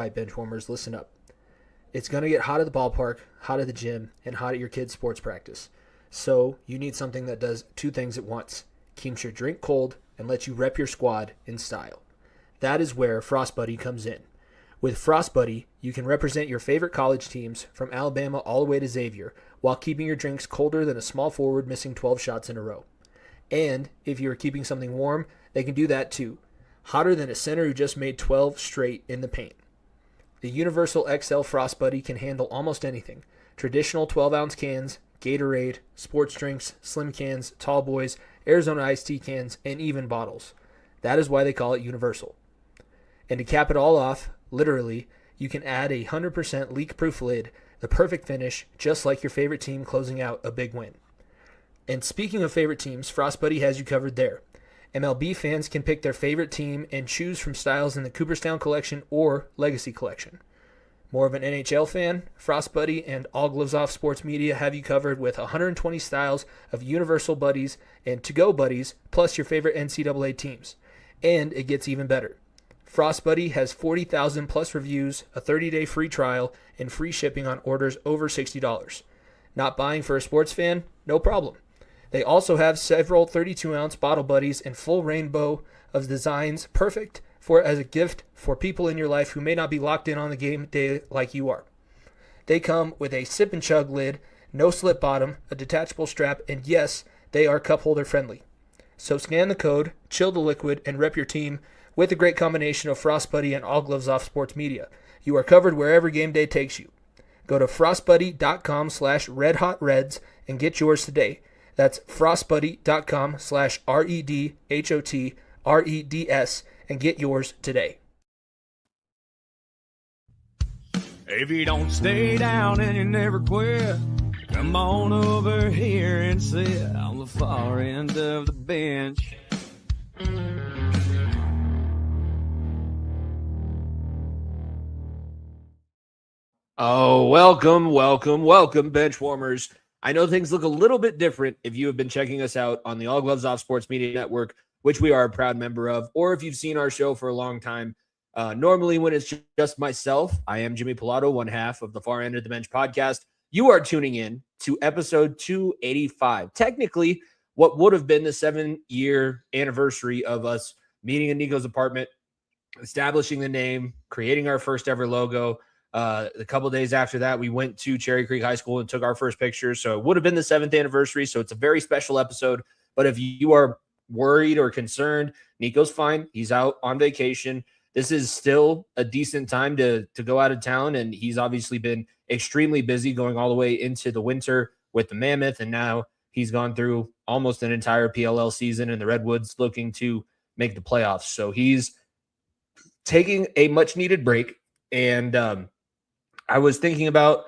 right, Benchwarmers, listen up. It's going to get hot at the ballpark, hot at the gym, and hot at your kid's sports practice. So you need something that does two things at once. Keeps your drink cold and lets you rep your squad in style. That is where Frost Buddy comes in. With Frost Buddy, you can represent your favorite college teams from Alabama all the way to Xavier while keeping your drinks colder than a small forward missing 12 shots in a row. And if you are keeping something warm, they can do that too. Hotter than a center who just made 12 straight in the paint. The Universal XL Frost Buddy can handle almost anything. Traditional 12-ounce cans, Gatorade, sports drinks, slim cans, tall boys, Arizona iced tea cans, and even bottles. That is why they call it Universal. And to cap it all off, literally, you can add a 100% leak-proof lid, the perfect finish, just like your favorite team closing out a big win. And speaking of favorite teams, Frost Buddy has you covered there. MLB fans can pick their favorite team and choose from styles in the Cooperstown Collection or Legacy Collection. More of an NHL fan, Frost Buddy and All Gloves Off Sports Media have you covered with 120 styles of Universal Buddies and To-Go Buddies, plus your favorite NCAA teams. And it gets even better. Frost Buddy has 40,000 plus reviews, a 30-day free trial, and free shipping on orders over $60. Not buying for a sports fan? No problem. They also have several 32-ounce bottle buddies and full rainbow of designs, perfect for as a gift for people in your life who may not be locked in on the game day like you are. They come with a sip and chug lid, no slip bottom, a detachable strap, and yes, they are cup holder friendly. So scan the code, chill the liquid, and rep your team with a great combination of Frost Buddy and All Gloves Off Sports Media. You are covered wherever game day takes you. Go to frostbuddy.com/redhotreds and get yours today. That's frostbuddy.com/REDHOTREDS and get yours today. If you don't stay down and you never quit, come on over here and sit on the far end of the bench. Oh, welcome, Benchwarmers. I know things look a little bit different if you have been checking us out on the All Gloves Off Sports Media Network, which we are a proud member of, or if you've seen our show for a long time. Normally, when it's just myself, I am Jimmy Pilato, one half of the Far End of the Bench podcast. You are tuning in to episode 285. Technically, what would have been the 7-year anniversary of us meeting in Niko's apartment, establishing the name, creating our first ever logo. A couple days after that, we went to Cherry Creek High School and took our first pictures. So it would have been the 7th anniversary. So it's a very special episode. But if you are worried or concerned, Niko's fine. He's out on vacation. This is still a decent time to go out of town. And he's obviously been extremely busy going all the way into the winter with the Mammoth. And now he's gone through almost an entire PLL season and the Redwoods looking to make the playoffs. So he's taking a much needed break. And I was thinking about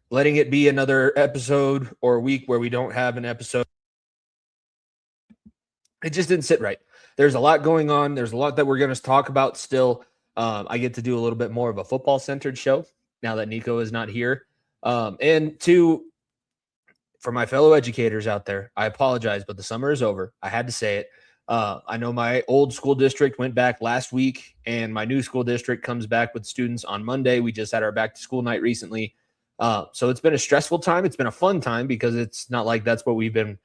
letting it be another episode or week where we don't have an episode. It just didn't sit right. There's a lot going on. There's a lot that we're going to talk about still. I get to do a little bit more of a football-centered show now that Niko is not here. And for my fellow educators out there, I apologize, but the summer is over. I had to say it. I know my old school district went back last week, and my new school district comes back with students on Monday. We just had our back-to-school night recently. So it's been a stressful time. It's been a fun time because it's not like that's what we've been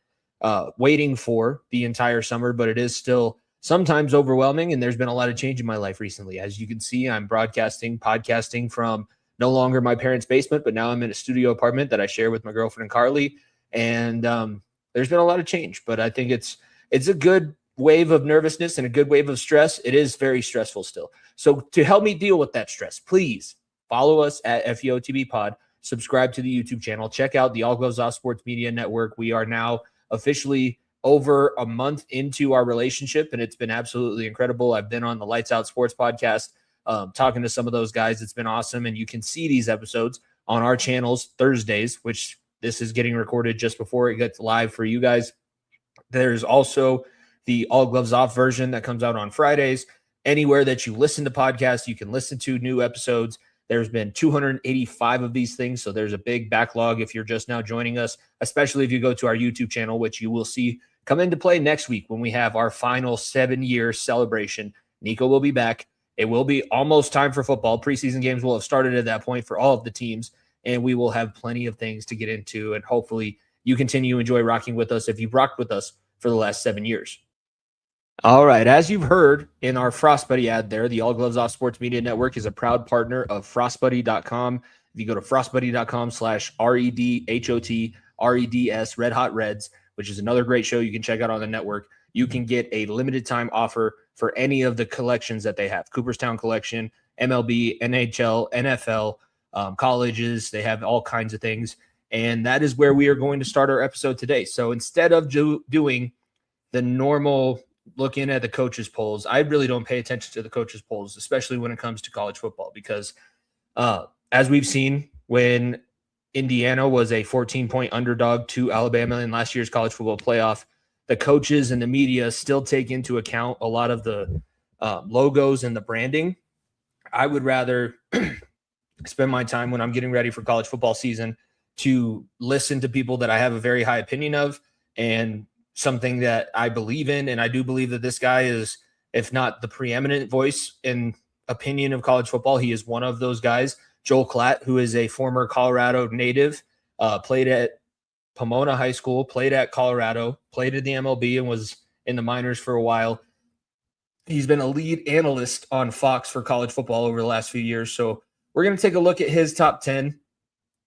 waiting for the entire summer, but it is still sometimes overwhelming, and there's been a lot of change in my life recently. As you can see, I'm podcasting from no longer my parents' basement, but now I'm in a studio apartment that I share with my girlfriend, Carly, and there's been a lot of change, but I think it's a good wave of nervousness and a good wave of stress. It is very stressful still. So to help me deal with that stress, please follow us at FEOTB Pod, subscribe to the YouTube channel, check out the All Gloves Off Sports Media Network. We are now officially over a month into our relationship, and it's been absolutely incredible. I've been on the Lights Out Sports podcast, talking to some of those guys. It's been awesome. And you can see these episodes on our channels Thursdays, which this is getting recorded just before it gets live for you guys. There's also the All Gloves Off version that comes out on Fridays. Anywhere that you listen to podcasts, you can listen to new episodes. There's been 285 of these things, so there's a big backlog if you're just now joining us, especially if you go to our YouTube channel, which you will see come into play next week when we have our final 7-year celebration. Niko will be back, It will be almost time for football. Preseason games will have started at that point for all of the teams, and we will have plenty of things to get into, and hopefully you continue to enjoy rocking with us if you've rocked with us for the last 7 years. All right, as you've heard in our Frostbuddy ad there, the All Gloves Off Sports Media Network is a proud partner of frostbuddy.com. If you go to frostbuddy.com/REDHOTREDS, Red Hot Reds, which is another great show you can check out on the network, you can get a limited time offer for any of the collections that they have. Cooperstown Collection, MLB, NHL, NFL, colleges. They have all kinds of things. And that is where we are going to start our episode today. So instead of doing the normal looking at the coaches polls, I really don't pay attention to the coaches polls, especially when it comes to college football, because as we've seen when Indiana was a 14-point underdog to Alabama in last year's college football playoff, the coaches and the media still take into account a lot of the logos and the branding. I would rather spend my time when I'm getting ready for college football season to listen to people that I have a very high opinion of and something that I believe in. And I do believe that this guy is, if not the preeminent voice in opinion of college football, he is one of those guys. Joel Klatt, who is a former Colorado native, played at Pomona High School, played at Colorado, played in the MLB, and was in the minors for a while. He's been a lead analyst on Fox for college football over the last few years. So we're going to take a look at his top 10.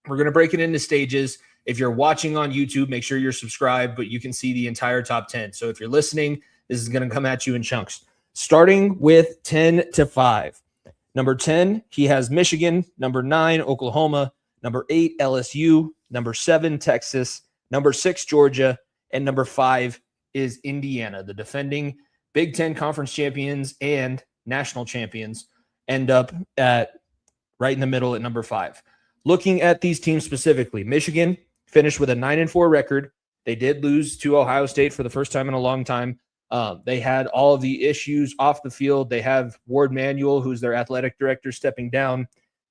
We're going to break it into stages. If you're watching on YouTube, make sure you're subscribed, but you can see the entire top 10. So if you're listening, this is going to come at you in chunks. Starting with 10 to 5. Number 10, he has Michigan. Number 9, Oklahoma. Number 8, LSU. Number 7, Texas. Number 6, Georgia. And number 5 is Indiana. The defending Big Ten Conference champions and national champions end up at right in the middle at number 5. Looking at these teams specifically, Michigan finished with a 9-4 record. They did lose to Ohio State for the first time in a long time. They had all of the issues off the field. They have Ward Manuel, who's their athletic director, stepping down.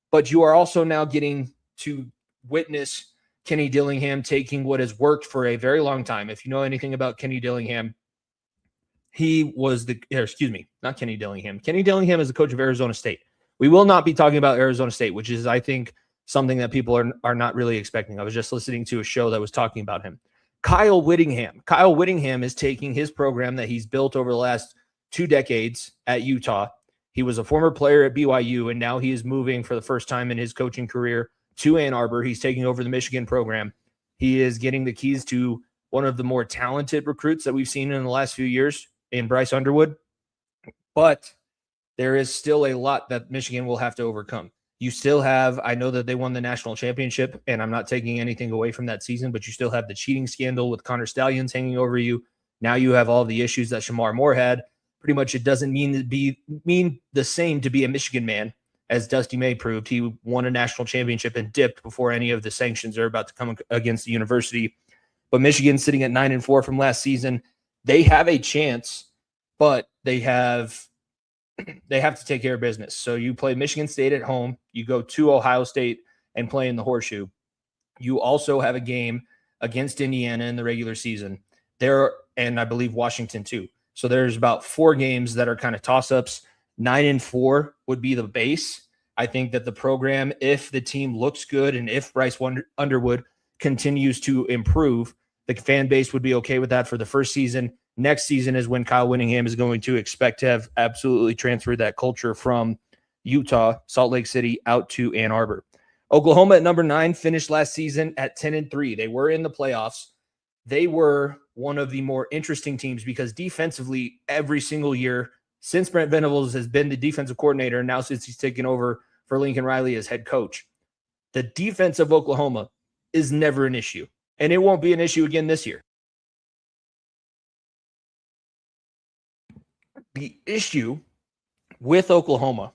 But you are also now getting to witness Kenny Dillingham taking what has worked for a very long time. If you know anything about Kenny Dillingham, he was not Kenny Dillingham. Kenny Dillingham is the coach of Arizona State. We will not be talking about Arizona State, which is, I think, something that people are not really expecting. I was just listening to a show that was talking about him. Kyle Whittingham. Kyle Whittingham is taking his program that he's built over the last 2 decades at Utah. He was a former player at BYU, and now he is moving for the first time in his coaching career to Ann Arbor. He's taking over the Michigan program. He is getting the keys to one of the more talented recruits that we've seen in the last few years in Bryce Underwood. But there is still a lot that Michigan will have to overcome. You still have, I know that they won the national championship, and I'm not taking anything away from that season, but you still have the cheating scandal with Connor Stallions hanging over you. Now you have all the issues that Shamar Moore had. Pretty much it doesn't mean the same to be a Michigan man, as Dusty May proved. He won a national championship and dipped before any of the sanctions are about to come against the university. But Michigan sitting at 9-4 from last season, they have a chance, but they have to take care of business. So you play Michigan State at home. You go to Ohio State and play in the Horseshoe. You also have a game against Indiana in the regular season there, and I believe Washington too. So there's about 4 games that are kind of toss-ups. 9-4 would be the base. I think that the program, if the team looks good and if Bryce Underwood continues to improve, the fan base would be okay with that for the first season. Next season is when Kyle Whittingham is going to expect to have absolutely transferred that culture from Utah, Salt Lake City, out to Ann Arbor. Oklahoma at number 9 finished last season at 10-3. They were in the playoffs. They were one of the more interesting teams because defensively, every single year since Brent Venables has been the defensive coordinator, and now since he's taken over for Lincoln Riley as head coach, the defense of Oklahoma is never an issue, and it won't be an issue again this year. The issue with Oklahoma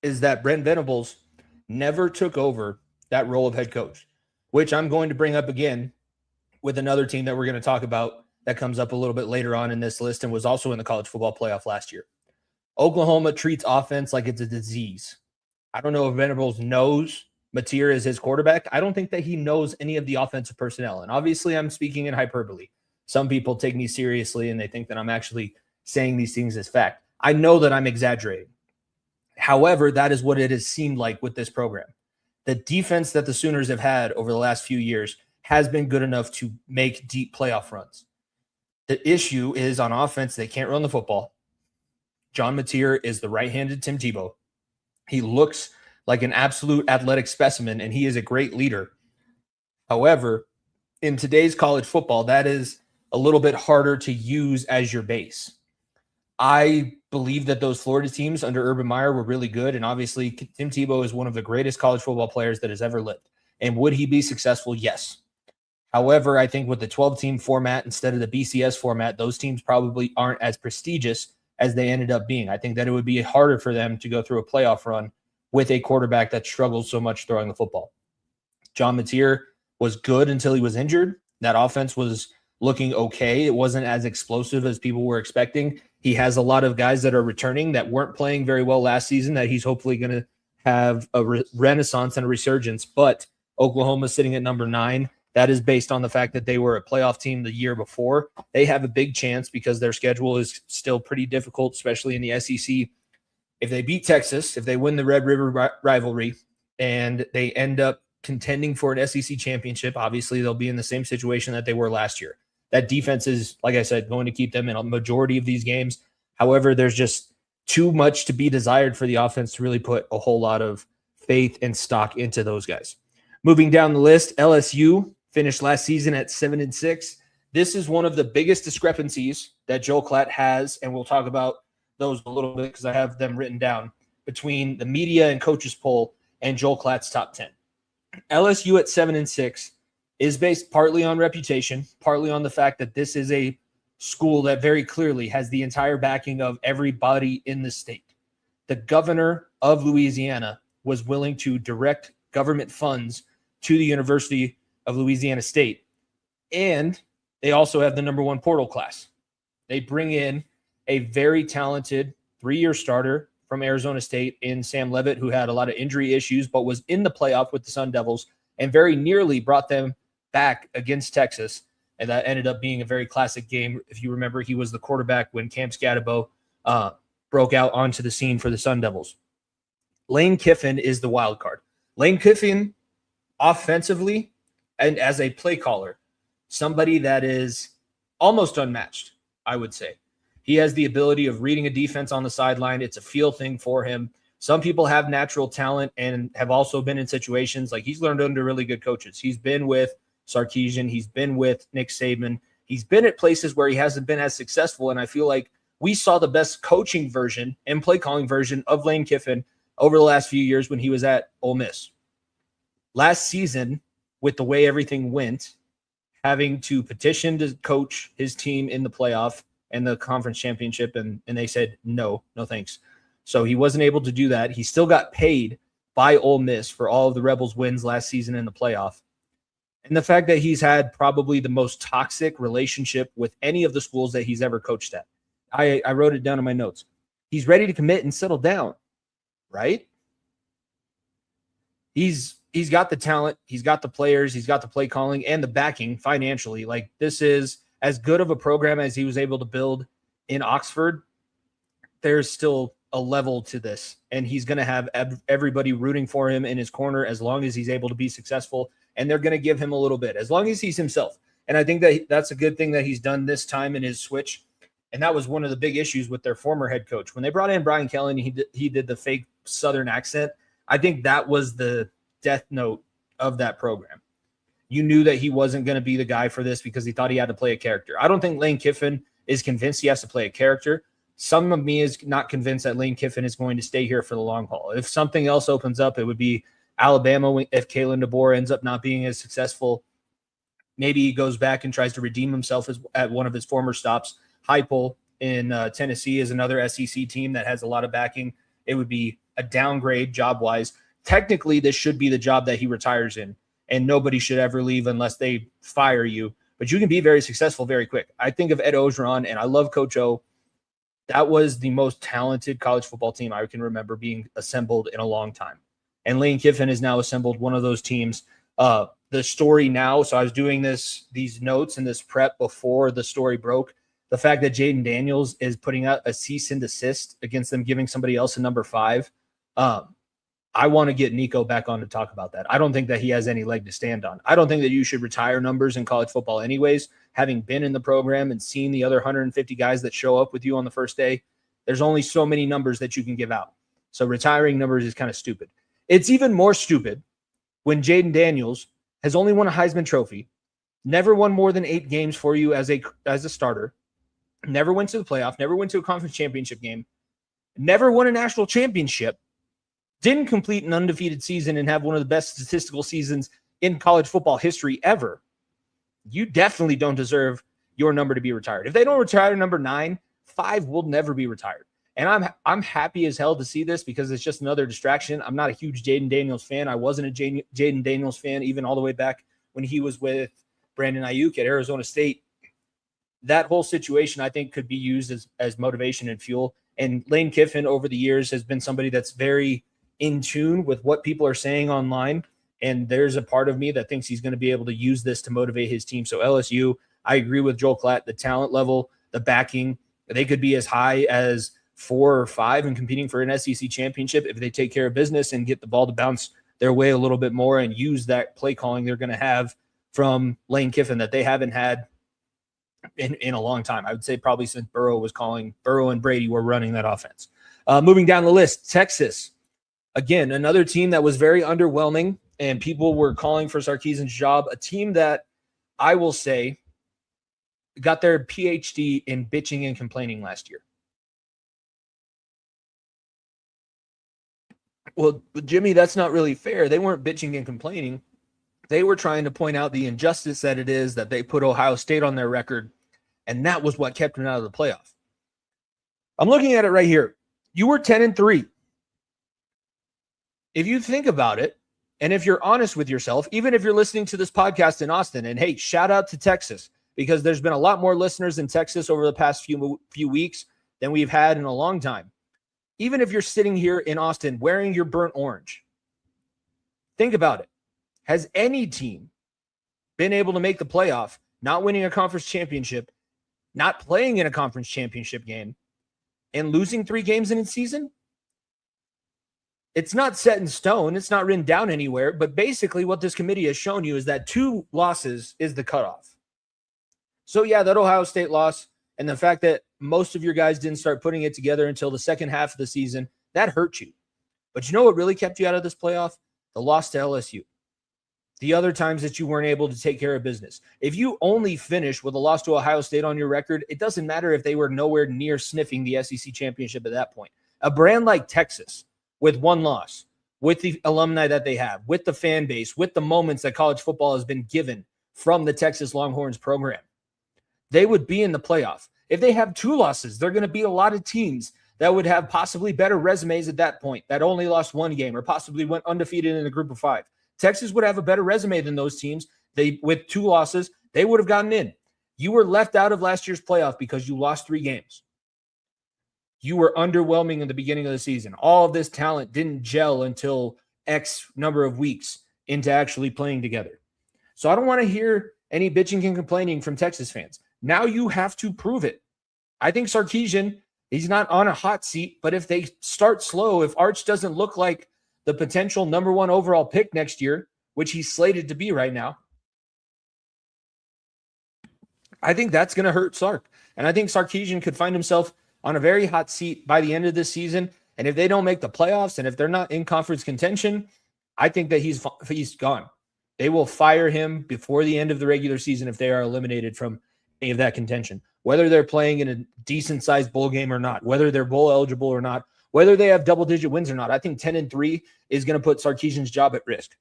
is that Brent Venables never took over that role of head coach, which I'm going to bring up again with another team that we're going to talk about that comes up a little bit later on in this list and was also in the college football playoff last year. Oklahoma treats offense like it's a disease. I don't know if Venables knows Mateer is his quarterback. I don't think that he knows any of the offensive personnel. And obviously I'm speaking in hyperbole. Some people take me seriously and they think that I'm actually saying these things as fact. I know that I'm exaggerating. However, that is what it has seemed like with this program. The defense that the Sooners have had over the last few years has been good enough to make deep playoff runs. The issue is on offense, they can't run the football. John Mateer is the right-handed Tim Tebow. He looks like an absolute athletic specimen, and he is a great leader. However, in today's college football, that is a little bit harder to use as your base. I believe that those Florida teams under Urban Meyer were really good, and obviously Tim Tebow is one of the greatest college football players that has ever lived. And would he be successful? Yes. However, I think with the 12-team format instead of the BCS format, those teams probably aren't as prestigious as they ended up being. I think that it would be harder for them to go through a playoff run with a quarterback that struggles so much throwing the football. John Mateer was good until he was injured. That offense was looking okay. It wasn't as explosive as people were expecting. He has a lot of guys that are returning that weren't playing very well last season that he's hopefully going to have a renaissance and a resurgence. But Oklahoma's sitting at number 9. That is based on the fact that they were a playoff team the year before. They have a big chance because their schedule is still pretty difficult, especially in the SEC. If they beat Texas, if they win the Red River rivalry, and they end up contending for an SEC championship, obviously they'll be in the same situation that they were last year. That defense is, like I said, going to keep them in a majority of these games. However, there's just too much to be desired for the offense to really put a whole lot of faith and stock into those guys. Moving down the list, LSU finished last season at 7-6. This is one of the biggest discrepancies that Joel Klatt has, and we'll talk about those a little bit because I have them written down, between the media and coaches poll and Joel Klatt's top 10. LSU at 7-6 is based partly on reputation, partly on the fact that this is a school that very clearly has the entire backing of everybody in the state. The governor of Louisiana was willing to direct government funds to the University of Louisiana State. And they also have the number 1 portal class. They bring in a very talented 3-year starter from Arizona State in Sam Leavitt, who had a lot of injury issues, but was in the playoff with the Sun Devils and very nearly brought them back against Texas. And that ended up being a very classic game. If you remember, he was the quarterback when Cam Scatterbo broke out onto the scene for the Sun Devils. Lane Kiffin is the wild card. Lane Kiffin, offensively and as a play caller, somebody that is almost unmatched, I would say. He has the ability of reading a defense on the sideline. It's a feel thing for him. Some people have natural talent and have also been in situations like he's learned under really good coaches. He's been with Sarkisian. He's been with Nick Saban. He's been at places where he hasn't been as successful, and I feel like we saw the best coaching version and play calling version of Lane Kiffin over the last few years when he was at Ole Miss. Last season, with the way everything went, having to petition to coach his team in the playoff and the conference championship, and they said, no thanks. So he wasn't able to do that. He still got paid by Ole Miss for all of the Rebels' wins last season in the playoff. And the fact that he's had probably the most toxic relationship with any of the schools that he's ever coached at. I wrote it down in my notes. He's ready to commit and settle down, right? He's got the talent, he's got the players, he's got the play calling and the backing financially. Like, this is as good of a program as he was able to build in Oxford. There's still a level to this, and he's going to have everybody rooting for him in his corner as long as he's able to be successful, and they're going to give him a little bit as long as he's himself. And I think that that's a good thing that he's done this time in his switch. And that was one of the big issues with their former head coach. When they brought in Brian Kelly and he did the fake Southern accent, I think that was the death note of that program. You knew that he wasn't going to be the guy for this because he thought he had to play a character. I don't think Lane Kiffin is convinced he has to play a character. Some of me is not convinced that Lane Kiffin is going to stay here for the long haul. If something else opens up, it would be Alabama. If Kalen DeBoer ends up not being as successful, maybe he goes back and tries to redeem himself at one of his former stops. Heupel in Tennessee is another SEC team that has a lot of backing. It would be a downgrade job-wise. Technically, this should be the job that he retires in, and nobody should ever leave unless they fire you. But you can be very successful very quick. I think of Ed Ogeron, and I love Coach O. That was the most talented college football team I can remember being assembled in a long time. And Lane Kiffin has now assembled one of those teams. The story now, so I was doing these notes and this prep before the story broke. The fact that Jaden Daniels is putting out a cease and desist against them giving somebody else a number 5 I want to get Niko back on to talk about that. I don't think that he has any leg to stand on. I don't think that you should retire numbers in college football anyways. Having been in the program and seen the other 150 guys that show up with you on the first day, there's only so many numbers that you can give out. So retiring numbers is kind of stupid. It's even more stupid when Jaden Daniels has only won a Heisman Trophy, never won more than 8 games for you as a starter, never went to the playoff, never went to a conference championship game, never won a national championship, didn't complete an undefeated season and have one of the best statistical seasons in college football history ever. You definitely don't deserve your number to be retired. If they don't retire number 9, 5 will never be retired. And I'm happy as hell to see this because it's just another distraction. I'm not a huge Jaden Daniels fan. I wasn't a Jaden Daniels fan even all the way back when he was with Brandon Ayuk at Arizona State. That whole situation, I think, could be used as motivation and fuel. And Lane Kiffin over the years has been somebody that's very in tune with what people are saying online. And there's a part of me that thinks he's going to be able to use this to motivate his team. So LSU, I agree with Joel Klatt, the talent level, the backing, they could be as high as 4 or 5 and competing for an SEC championship if they take care of business and get the ball to bounce their way a little bit more and use that play calling they're going to have from Lane Kiffin that they haven't had in a long time. I would say probably since Burrow and Brady were running that offense. Moving down the list, Texas. Again, another team that was very underwhelming, and people were calling for Sarkisian's job, a team that I will say got their PhD in bitching and complaining last year. Well, Jimmy, that's not really fair. They weren't bitching and complaining. They were trying to point out the injustice that it is that they put Ohio State on their record, and that was what kept them out of the playoff. I'm looking at it right here. You were 10-3. If you think about it, and if you're honest with yourself, even if you're listening to this podcast in Austin, and hey, shout out to Texas, because there's been a lot more listeners in Texas over the past few weeks than we've had in a long time. Even if you're sitting here in Austin wearing your burnt orange, think about it. Has any team been able to make the playoff, not winning a conference championship, not playing in a conference championship game, and losing 3 games in a season? It's not set in stone. It's not written down anywhere. But basically what this committee has shown you is that 2 losses is the cutoff. So yeah, that Ohio State loss and the fact that most of your guys didn't start putting it together until the second half of the season, that hurt you. But you know what really kept you out of this playoff? The loss to LSU. The other times that you weren't able to take care of business. If you only finish with a loss to Ohio State on your record, it doesn't matter if they were nowhere near sniffing the SEC championship at that point. A brand like Texas, with 1 loss, with the alumni that they have, with the fan base, with the moments that college football has been given from the Texas Longhorns program, they would be in the playoff. If they have 2 losses, they're going to beat a lot of teams that would have possibly better resumes at that point, that only lost 1 game or possibly went undefeated in a group of 5. Texas would have a better resume than those teams. With 2 losses, they would have gotten in. You were left out of last year's playoff because you lost 3 games. You were underwhelming in the beginning of the season. All of this talent didn't gel until X number of weeks into actually playing together. So I don't want to hear any bitching and complaining from Texas fans. Now you have to prove it. I think Sarkisian, he's not on a hot seat, but if they start slow, if Arch doesn't look like the potential number 1 overall pick next year, which he's slated to be right now, I think that's going to hurt Sark. And I think Sarkisian could find himself on a very hot seat by the end of this season. And if they don't make the playoffs and if they're not in conference contention, I think that he's gone. They will fire him before the end of the regular season if they are eliminated from any of that contention, whether they're playing in a decent sized bowl game or not, whether they're bowl eligible or not, whether they have double-digit wins or not. I think 10-3 is going to put Sarkisian's job at risk.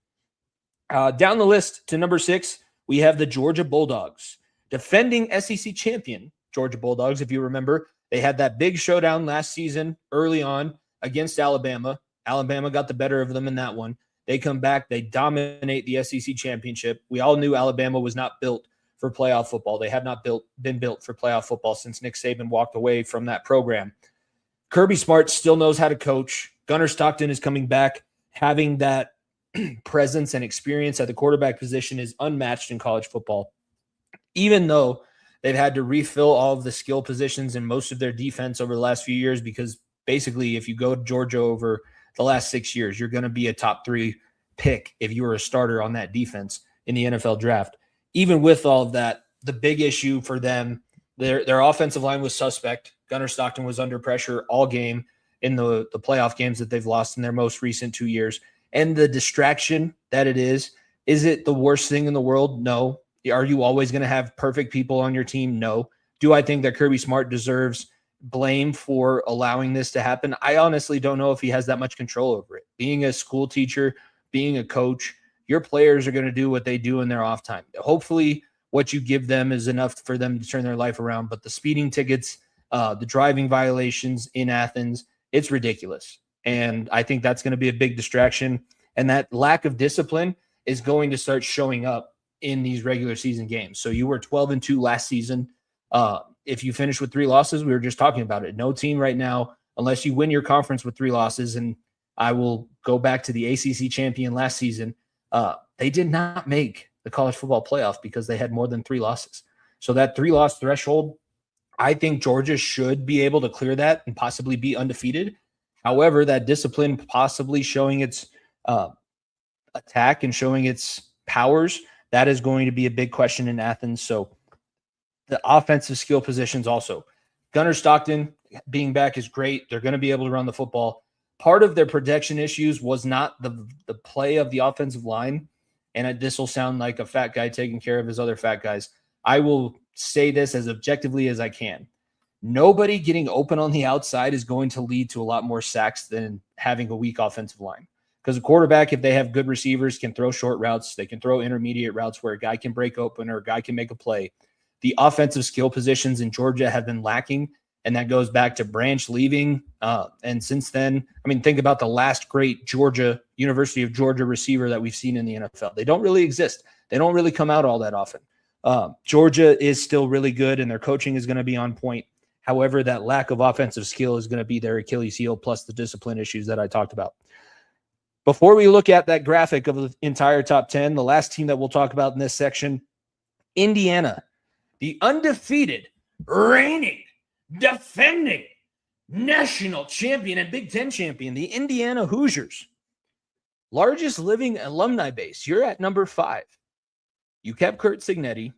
Down the list to number 6, we have the Georgia Bulldogs. Defending SEC champion, Georgia Bulldogs, if you remember, they had that big showdown last season early on against Alabama. Alabama got the better of them in that one. They come back. They dominate the SEC championship. We all knew Alabama was not built for playoff football. They have not been built for playoff football since Nick Saban walked away from that program. Kirby Smart still knows how to coach. Gunnar Stockton is coming back. Having that presence and experience at the quarterback position is unmatched in college football. Even though they've had to refill all of the skill positions in most of their defense over the last few years, because basically if you go to Georgia over the last 6 years. You're going to be a top 3 pick if you were a starter on that defense in the NFL draft. Even with all of that, the big issue for them, their offensive line was suspect. Gunnar Stockton was under pressure all game in the playoff games that they've lost in their most recent 2 years. And the distraction that it is it the worst thing in the world? No. Are you always going to have perfect people on your team? No. Do I think that Kirby Smart deserves blame for allowing this to happen? I honestly don't know if he has that much control over it. Being a school teacher, being a coach, your players are going to do what they do in their off time. Hopefully what you give them is enough for them to turn their life around. But the speeding tickets, the driving violations in Athens, it's ridiculous. And I think that's going to be a big distraction. And that lack of discipline is going to start showing up in these regular season games. So you were 12-2 last season. If you finish with 3 losses, we were just talking about it. No team right now, unless you win your conference with 3 losses, and I will go back to the ACC champion last season, they did not make the college football playoff because they had more than 3 losses. So that 3-loss threshold, I think Georgia should be able to clear that and possibly be undefeated. However, that discipline possibly showing its attack and showing its powers, that is going to be a big question in Athens. So the offensive skill positions also. Gunnar Stockton being back is great. They're going to be able to run the football. Part of their protection issues was not the play of the offensive line. And this will sound like a fat guy taking care of his other fat guys. I will say this as objectively as I can. Nobody getting open on the outside is going to lead to a lot more sacks than having a weak offensive line. Because a quarterback, if they have good receivers, can throw short routes. They can throw intermediate routes where a guy can break open or a guy can make a play. The offensive skill positions in Georgia have been lacking, and that goes back to Branch leaving. And since then, I mean, think about the last great University of Georgia receiver that we've seen in the NFL. They don't really exist. They don't really come out all that often. Georgia is still really good, and their coaching is going to be on point. However, that lack of offensive skill is going to be their Achilles heel, plus the discipline issues that I talked about. Before we look at that graphic of the entire top 10, the last team that we'll talk about in this section, Indiana, the undefeated, reigning, defending national champion and Big Ten champion, the Indiana Hoosiers. Largest living alumni base. You're at number 5. You kept Curt Cignetti.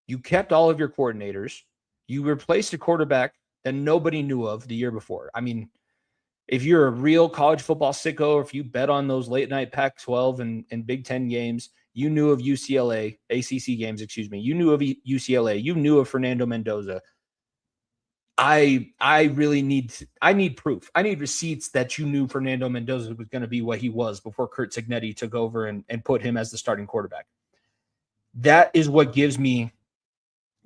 You kept all of your coordinators. You replaced a quarterback that nobody knew of the year before. I mean, if you're a real college football sicko, or if you bet on those late night Pac-12 and Big Ten games, you knew of UCLA, ACC games, excuse me. You knew of UCLA. You knew of Fernando Mendoza. I need proof. I need receipts that you knew Fernando Mendoza was going to be what he was before Curt Cignetti took over and put him as the starting quarterback. That is what gives me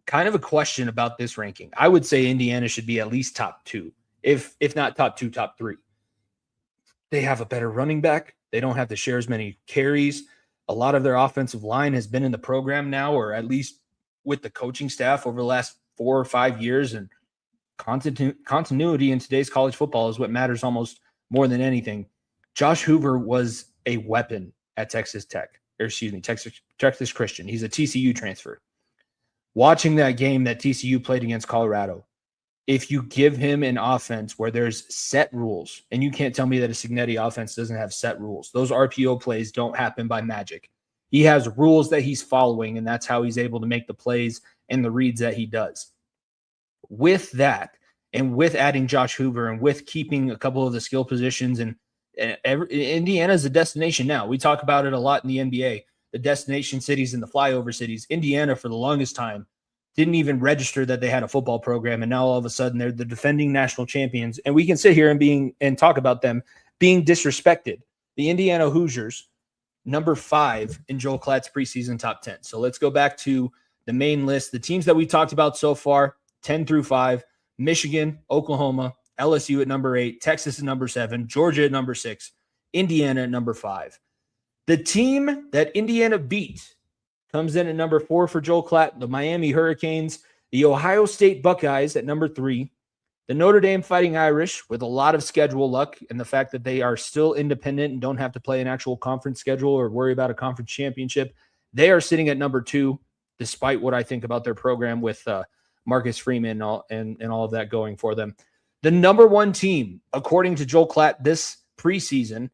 kind of a question about this ranking. I would say Indiana should be at least top 2, if not top 2, top 3. They have a better running back. They don't have to share as many carries. A lot of their offensive line has been in the program now, or at least with the coaching staff over the last 4 or 5 years. And continuity in today's college football is what matters almost more than anything. Josh Hoover was a weapon at Texas Christian. He's a TCU transfer. Watching that game that TCU played against Colorado, if you give him an offense where there's set rules, and you can't tell me that a Cignetti offense doesn't have set rules. Those RPO plays don't happen by magic. He has rules that he's following, and that's how he's able to make the plays and the reads that he does. With that, and with adding Josh Hoover, and with keeping a couple of the skill positions, and Indiana is a destination now. We talk about it a lot in the NBA, the destination cities and the flyover cities. Indiana, for the longest time, didn't even register that they had a football program, and now all of a sudden they're the defending national champions, and we can sit here and talk about them being disrespected. The Indiana Hoosiers, number 5 in Joel Klatt's preseason top 10. So let's go back to the main list. The teams that we talked about so far, 10 through 5, Michigan, Oklahoma, LSU at number 8, Texas at number 7, Georgia at number 6, Indiana at number 5. The team that Indiana beat comes in at number 4 for Joel Klatt, the Miami Hurricanes, the Ohio State Buckeyes at number 3, the Notre Dame Fighting Irish with a lot of schedule luck and the fact that they are still independent and don't have to play an actual conference schedule or worry about a conference championship. They are sitting at number 2, despite what I think about their program with Marcus Freeman and all of that going for them. The number 1 team, according to Joel Klatt, this preseason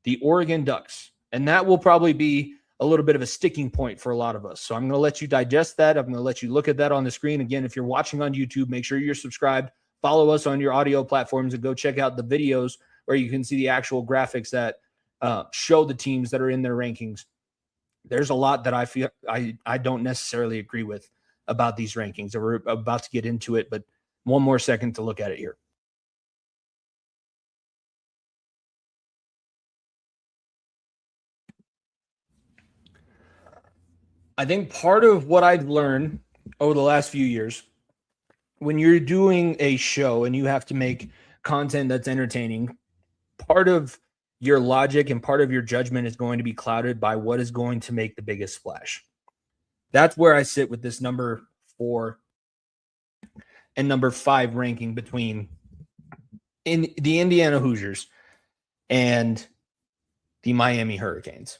the Oregon Ducks. And that will probably be a little bit of a sticking point for a lot of us. So I'm going to let you digest that. I'm going to let you look at that on the screen. Again, if you're watching on YouTube, make sure you're subscribed. Follow us on your audio platforms and go check out the videos where you can see the actual graphics that show the teams that are in their rankings. There's a lot that I feel I don't necessarily agree with about these rankings. We're about to get into it, but one more second to look at it here. I think part of what I've learned over the last few years, when you're doing a show and you have to make content that's entertaining, part of your logic and part of your judgment is going to be clouded by what is going to make the biggest splash. That's where I sit with this number 4 and number 5 ranking between in the Indiana Hoosiers and the Miami Hurricanes.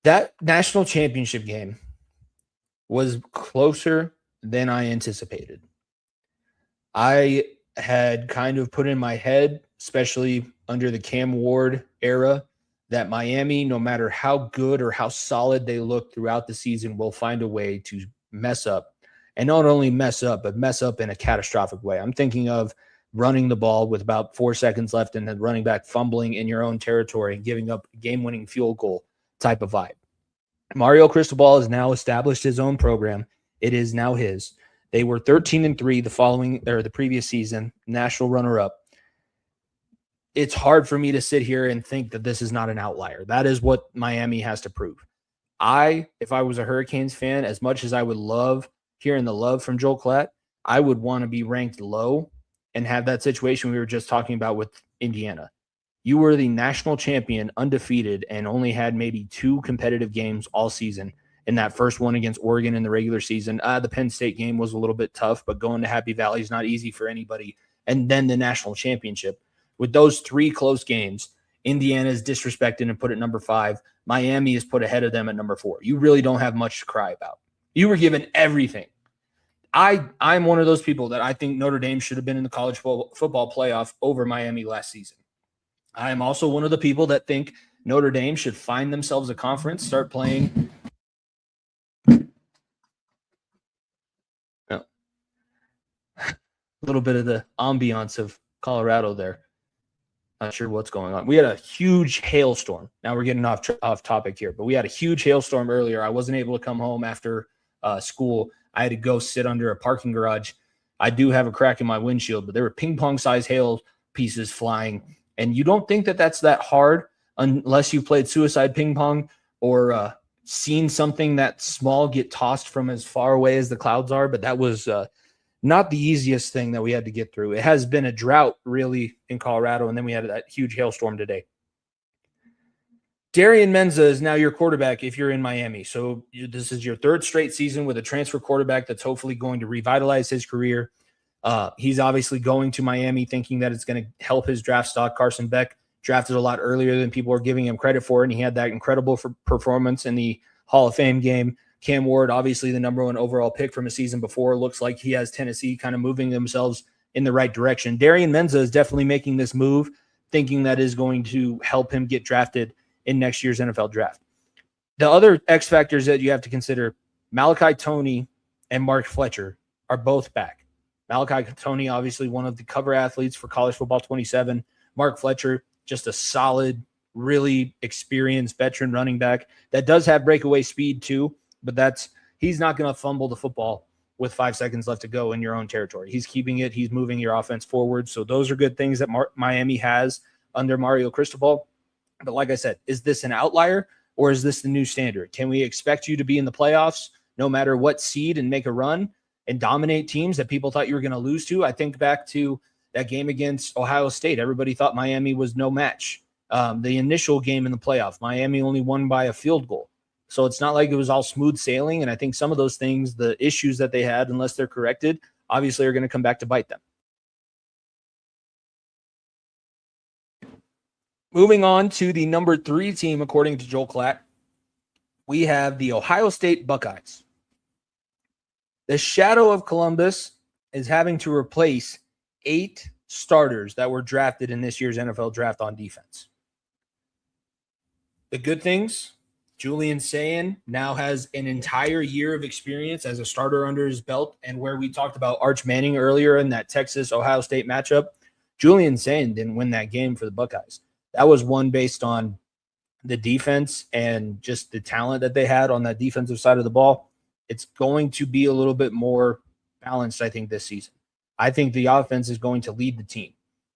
That national championship game was closer than I anticipated. I had kind of put in my head, especially under the Cam Ward era, that Miami, no matter how good or how solid they look throughout the season, will find a way to mess up. And not only mess up, but mess up in a catastrophic way. I'm thinking of running the ball with about 4 seconds left and then running back fumbling in your own territory and giving up a game-winning field goal type of vibe. Mario Cristobal has now established his own program. It is now his. They were 13-3 the previous season, national runner-up. It's hard for me to sit here and think that this is not an outlier. That is what Miami has to prove. If I was a Hurricanes fan, as much as I would love hearing the love from Joel Klatt, I would want to be ranked low and have that situation we were just talking about with Indiana. You were the national champion, undefeated, and only had maybe 2 competitive games all season. In that first one against Oregon in the regular season, the Penn State game was a little bit tough, but going to Happy Valley is not easy for anybody. And then the national championship. With those 3 close games, Indiana is disrespected and put at number 5. Miami is put ahead of them at number 4. You really don't have much to cry about. You were given everything. I'm one of those people that I think Notre Dame should have been in the college football playoff over Miami last season. I am also one of the people that think Notre Dame should find themselves a conference, start playing. A little bit of the ambiance of Colorado there. Not sure what's going on. We had a huge hailstorm. Now we're getting off topic here, but we had a huge hailstorm earlier. I wasn't able to come home after school. I had to go sit under a parking garage. I do have a crack in my windshield, but there were ping pong size hail pieces flying. And you don't think that that's that hard unless you've played suicide ping pong or seen something that small get tossed from as far away as the clouds are. But that was not the easiest thing that we had to get through. It has been a drought really in Colorado, and then we had that huge hailstorm today. Darian Menza is now your quarterback if you're in Miami. So this is your 3rd straight season with a transfer quarterback that's hopefully going to revitalize his career. He's obviously going to Miami thinking that it's going to help his draft stock. Carson Beck drafted a lot earlier than people are giving him credit for, and he had that incredible performance in the Hall of Fame game. Cam Ward, obviously the number 1 overall pick from a season before, looks like he has Tennessee kind of moving themselves in the right direction. Darian Menza is definitely making this move, thinking that is going to help him get drafted in next year's NFL draft. The other X factors that you have to consider, Malachi Toney and Mark Fletcher are both back. Malachi Toney, obviously one of the cover athletes for College Football 27. Mark Fletcher, just a solid, really experienced veteran running back that does have breakaway speed too, but he's not going to fumble the football with 5 seconds left to go in your own territory. He's keeping it. He's moving your offense forward. So those are good things that Miami has under Mario Cristobal. But like I said, is this an outlier or is this the new standard? Can we expect you to be in the playoffs no matter what seed and make a run and dominate teams that people thought you were going to lose to? I think back to that game against Ohio State. Everybody thought Miami was no match. The initial game in the playoff, Miami only won by a field goal. So it's not like it was all smooth sailing. And I think some of those things, the issues that they had, unless they're corrected, obviously are going to come back to bite them. Moving on to the number 3 team, according to Joel Klatt, we have the Ohio State Buckeyes. The shadow of Columbus is having to replace 8 starters that were drafted in this year's NFL draft on defense. The good things, Julian Sayin now has an entire year of experience as a starter under his belt. And where we talked about Arch Manning earlier in that Texas-Ohio State matchup, Julian Sayin didn't win that game for the Buckeyes. That was one based on the defense and just the talent that they had on that defensive side of the ball. It's going to be a little bit more balanced, I think, this season. I think the offense is going to lead the team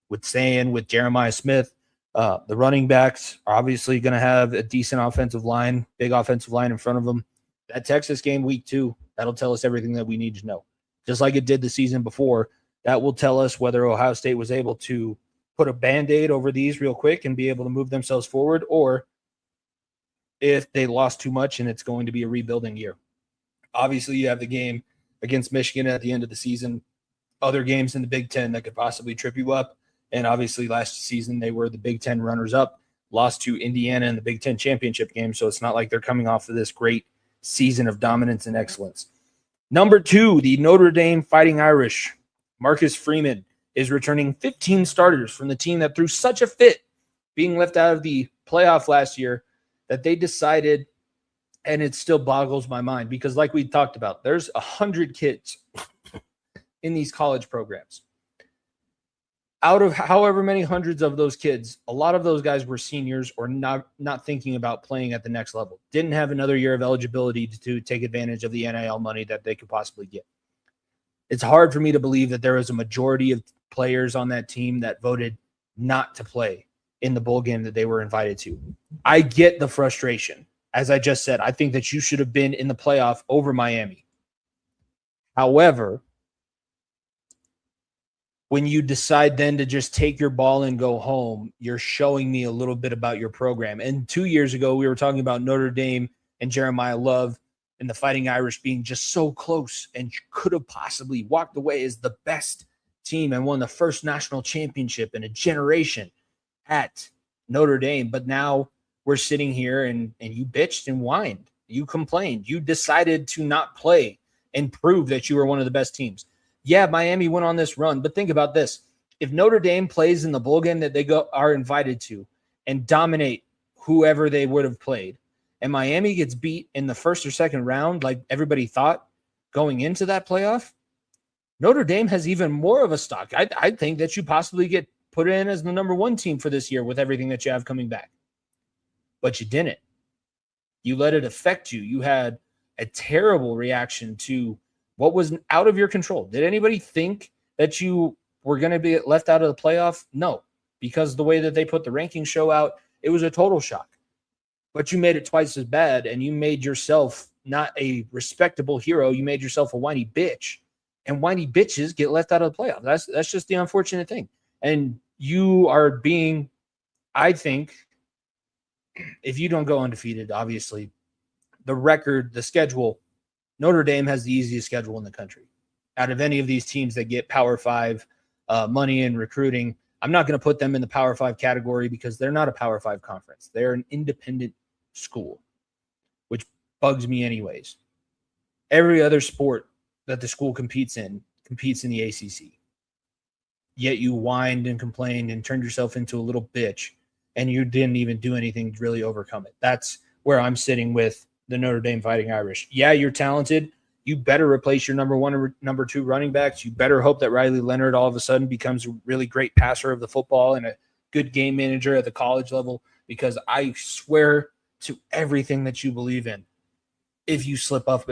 with Sayin, with Jeremiah Smith. The running backs are obviously going to have a decent offensive line, big offensive line in front of them. That Texas game week 2, that'll tell us everything that we need to know. Just like it did the season before, that will tell us whether Ohio State was able to put a Band-Aid over these real quick and be able to move themselves forward, or if they lost too much and it's going to be a rebuilding year. Obviously, you have the game against Michigan at the end of the season, other games in the Big Ten that could possibly trip you up. And obviously last season they were the Big Ten runners-up, lost to Indiana in the Big Ten championship game, so it's not like they're coming off of this great season of dominance and excellence. Number 2, the Notre Dame Fighting Irish. Marcus Freeman is returning 15 starters from the team that threw such a fit being left out of the playoff last year that they decided, and it still boggles my mind because like we talked about, there's 100 kids in these college programs. Out of however many hundreds of those kids, a lot of those guys were seniors or not thinking about playing at the next level. Didn't have another year of eligibility to take advantage of the NIL money that they could possibly get. It's hard for me to believe that there was a majority of players on that team that voted not to play in the bowl game that they were invited to. I get the frustration. As I just said, I think that you should have been in the playoff over Miami. However, when you decide then to just take your ball and go home, you're showing me a little bit about your program. And 2 years ago, we were talking about Notre Dame and Jeremiah Love and the Fighting Irish being just so close and could have possibly walked away as the best team and won the first national championship in a generation at Notre Dame. But now we're sitting here and you bitched and whined. You complained. You decided to not play and prove that you were one of the best teams. Yeah, Miami went on this run, but think about this. If Notre Dame plays in the bowl game that they are invited to and dominate whoever they would have played, and Miami gets beat in the first or second round like everybody thought going into that playoff, Notre Dame has even more of a stock. I think that you possibly get put in as the number 1 team for this year with everything that you have coming back. But you didn't. You let it affect you. You had a terrible reaction to what was out of your control. Did anybody think that you were going to be left out of the playoff? No, because the way that they put the ranking show out, it was a total shock. But you made it twice as bad, and you made yourself not a respectable hero. You made yourself a whiny bitch, and whiny bitches get left out of the playoff. That's just the unfortunate thing. And you are being, I think, if you don't go undefeated, obviously, the record, the schedule, Notre Dame has the easiest schedule in the country. Out of any of these teams that get Power 5 money and recruiting, I'm not going to put them in the Power 5 category because they're not a Power 5 conference. They're an independent school, which bugs me anyways. Every other sport that the school competes in the ACC. Yet you whined and complained and turned yourself into a little bitch, and you didn't even do anything to really overcome it. That's where I'm sitting with the Notre Dame Fighting Irish. Yeah, you're talented. You better replace your number 1 or number 2 running backs. You better hope that Riley Leonard all of a sudden becomes a really great passer of the football and a good game manager at the college level, because I swear to everything that you believe in, if you slip up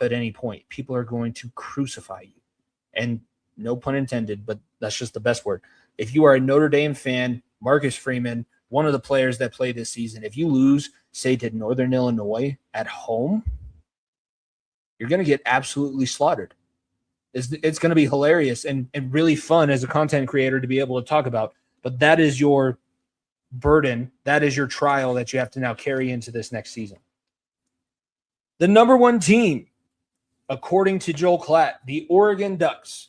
at any point, people are going to crucify you. And no pun intended, but that's just the best word. If you are a Notre Dame fan, Marcus Freeman, one of the players that played this season, if you lose, say, to Northern Illinois at home, you're going to get absolutely slaughtered. It's going to be hilarious and really fun as a content creator to be able to talk about. But that is your burden. That is your trial that you have to now carry into this next season. The number 1 team, according to Joel Klatt, the Oregon Ducks.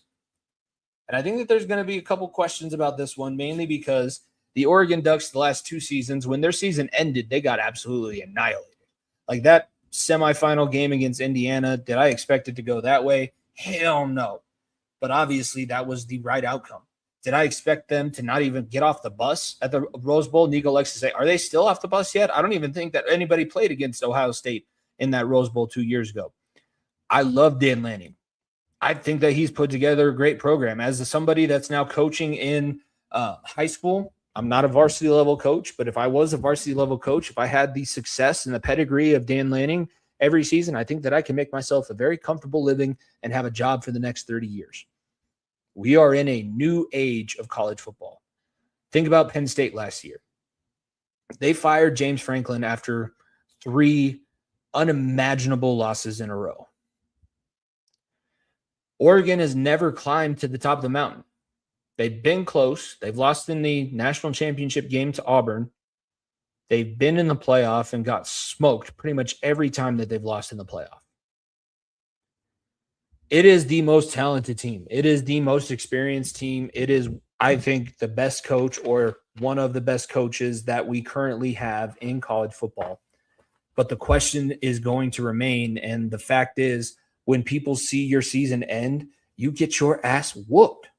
And I think that there's going to be a couple questions about this one, mainly because the Oregon Ducks, the last 2 seasons, when their season ended, they got absolutely annihilated. Like that semifinal game against Indiana, did I expect it to go that way? Hell no. But obviously that was the right outcome. Did I expect them to not even get off the bus at the Rose Bowl? Niko likes to say, are they still off the bus yet? I don't even think that anybody played against Ohio State in that Rose Bowl 2 years ago. I love Dan Lanning. I think that he's put together a great program. As somebody that's now coaching in high school, I'm not a varsity level coach, but if I was a varsity level coach, if I had the success and the pedigree of Dan Lanning every season, I think that I can make myself a very comfortable living and have a job for the next 30 years. We are in a new age of college football. Think about Penn State last year. They fired James Franklin after 3 unimaginable losses in a row. Oregon has never climbed to the top of the mountain. They've been close. They've lost in the national championship game to Auburn. They've been in the playoff and got smoked pretty much every time that they've lost in the playoff. It is the most talented team. It is the most experienced team. It is, I think, the best coach or one of the best coaches that we currently have in college football. But the question is going to remain, and the fact is, when people see your season end, you get your ass whooped.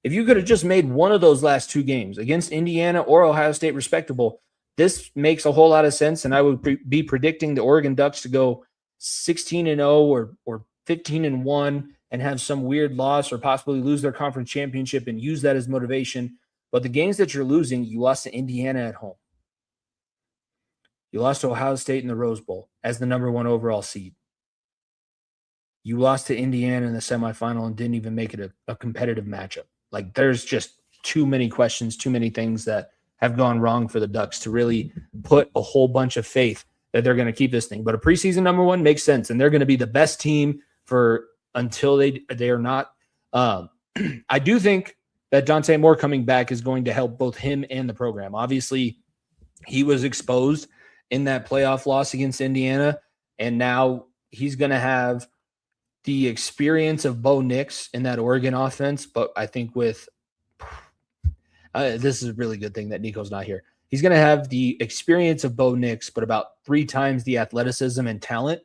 If you could have just made one of those last 2 games against Indiana or Ohio State respectable, this makes a whole lot of sense, and I would be predicting the Oregon Ducks to go 16-0 or 15-1 and have some weird loss or possibly lose their conference championship and use that as motivation. But the games that you're losing, you lost to Indiana at home. You lost to Ohio State in the Rose Bowl as the number 1 overall seed. You lost to Indiana in the semifinal and didn't even make it a competitive matchup. Like, there's just too many questions, too many things that have gone wrong for the Ducks to really put a whole bunch of faith that they're going to keep this thing. But a preseason number 1 makes sense, and they're going to be the best team for until they are not. I do think that Dante Moore coming back is going to help both him and the program. Obviously, he was exposed in that playoff loss against Indiana, and now he's going to have the experience of Bo Nix in that Oregon offense. But I think with this is a really good thing that Niko's not here. He's going to have the experience of Bo Nix, but about 3 times the athleticism and talent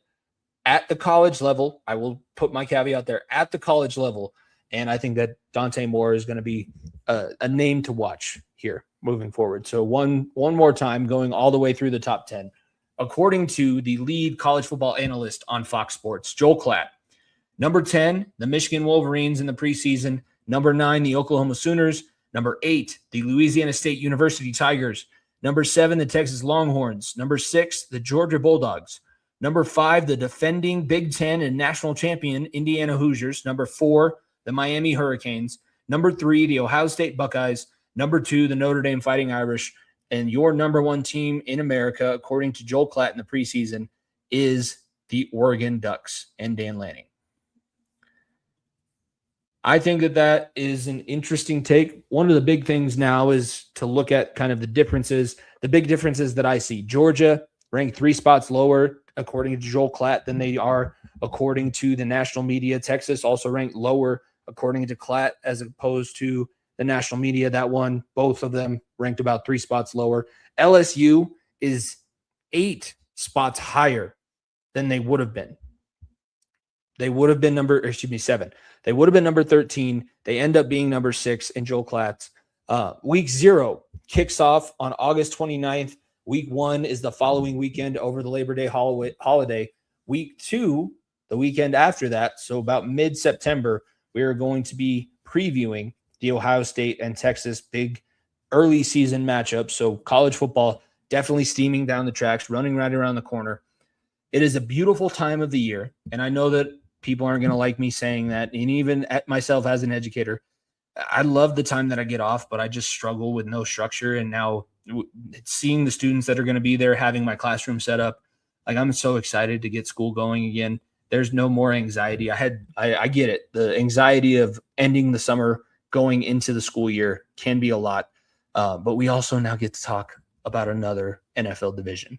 at the college level. I will put my caveat there, at the college level. And I think that Dante Moore is going to be a name to watch here moving forward. So one more time, going all the way through the top 10. According to the lead college football analyst on Fox Sports, Joel Klatt, number 10, the Michigan Wolverines in the preseason. Number 9, the Oklahoma Sooners. Number 8, the Louisiana State University Tigers. Number 7, the Texas Longhorns. Number 6, the Georgia Bulldogs. Number 5, the defending Big Ten and national champion Indiana Hoosiers. Number 4, the Miami Hurricanes. Number 3, the Ohio State Buckeyes. Number 2, the Notre Dame Fighting Irish. And your number 1 team in America, according to Joel Klatt in the preseason, is the Oregon Ducks and Dan Lanning. I think that is an interesting take. One of the big things now is to look at kind of the differences, the big differences that I see. Georgia ranked 3 spots lower, according to Joel Klatt, than they are according to the national media. Texas also ranked lower, according to Klatt, as opposed to the national media. That one, both of them ranked about 3 spots lower. LSU is 8 spots higher than they would have been. They would have been 7. They would have been number 13. They end up being number 6 in Joel Klatt's. Week 0 kicks off on August 29th. Week 1 is the following weekend over the Labor Day holiday. Week 2, the weekend after that, so about mid-September, we are going to be previewing the Ohio State and Texas big early season matchup. So college football definitely steaming down the tracks, running right around the corner. It is a beautiful time of the year, and I know that people aren't going to like me saying that, and even at myself as an educator, I love the time that I get off, but I just struggle with no structure. And now seeing the students that are going to be there, having my classroom set up, like, I'm so excited to get school going again. There's no more anxiety. I get it. The anxiety of ending the summer, going into the school year can be a lot. But we also now get to talk about another NFL division.